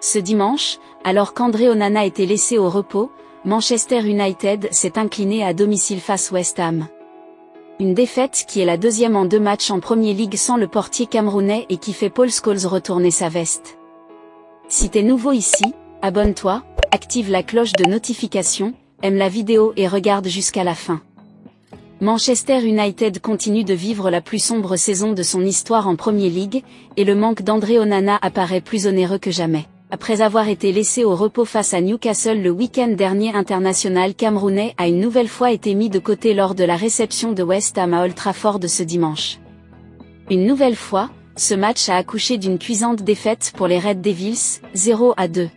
Ce dimanche, alors qu'André Onana était laissé au repos, Manchester United s'est incliné à domicile face West Ham. Une défaite qui est la deuxième en 2 matchs en Premier League sans le portier camerounais et qui fait Paul Scholes retourner sa veste. Si t'es nouveau ici, abonne-toi, active la cloche de notification, aime la vidéo et regarde jusqu'à la fin. Manchester United continue de vivre la plus sombre saison de son histoire en Premier League, et le manque d'André Onana apparaît plus onéreux que jamais. Après avoir été laissé au repos face à Newcastle le week-end dernier, international camerounais a une nouvelle fois été mis de côté lors de la réception de West Ham à Old Trafford ce dimanche. Une nouvelle fois, ce match a accouché d'une cuisante défaite pour les Red Devils, 0-2.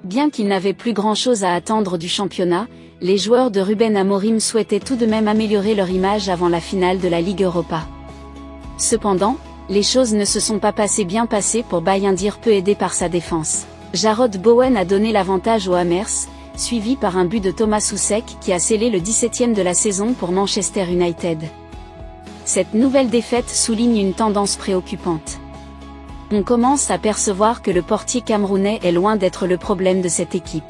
Bien qu'ils n'avaient plus grand-chose à attendre du championnat, les joueurs de Ruben Amorim souhaitaient tout de même améliorer leur image avant la finale de la Ligue Europa. Cependant, les choses ne se sont pas bien passées pour Bayindir, peu aidé par sa défense. Jarrod Bowen a donné l'avantage aux Hammers, suivi par un but de Thomas Soucek qui a scellé le 17e de la saison pour Manchester United. Cette nouvelle défaite souligne une tendance préoccupante. On commence à percevoir que le portier camerounais est loin d'être le problème de cette équipe.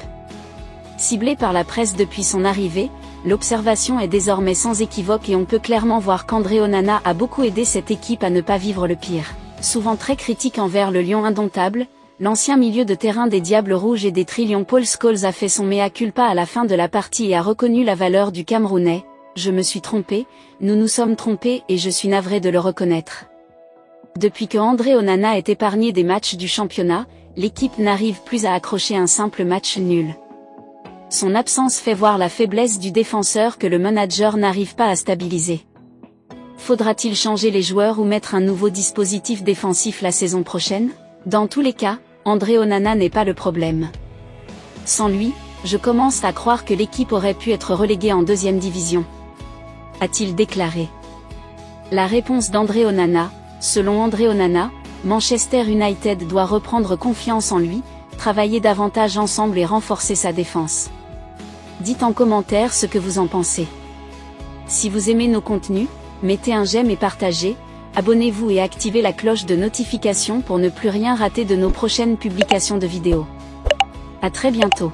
Ciblé par la presse depuis son arrivée, l'observation est désormais sans équivoque et on peut clairement voir qu'André Onana a beaucoup aidé cette équipe à ne pas vivre le pire. Souvent très critique envers le lion indomptable, l'ancien milieu de terrain des Diables Rouges et des Trillions Paul Scholes a fait son mea culpa à la fin de la partie et a reconnu la valeur du Camerounais. Je me suis trompé, nous nous sommes trompés et je suis navré de le reconnaître. Depuis que André Onana est épargné des matchs du championnat, l'équipe n'arrive plus à accrocher un simple match nul. Son absence fait voir la faiblesse du défenseur que le manager n'arrive pas à stabiliser. Faudra-t-il changer les joueurs ou mettre un nouveau dispositif défensif la saison prochaine? Dans tous les cas, André Onana n'est pas le problème. Sans lui, je commence à croire que l'équipe aurait pu être reléguée en 2e division. A-t-il déclaré. La réponse d'André Onana: selon André Onana, Manchester United doit reprendre confiance en lui, travailler davantage ensemble et renforcer sa défense. Dites en commentaire ce que vous en pensez. Si vous aimez nos contenus, mettez un j'aime et partagez, abonnez-vous et activez la cloche de notification pour ne plus rien rater de nos prochaines publications de vidéos. À très bientôt.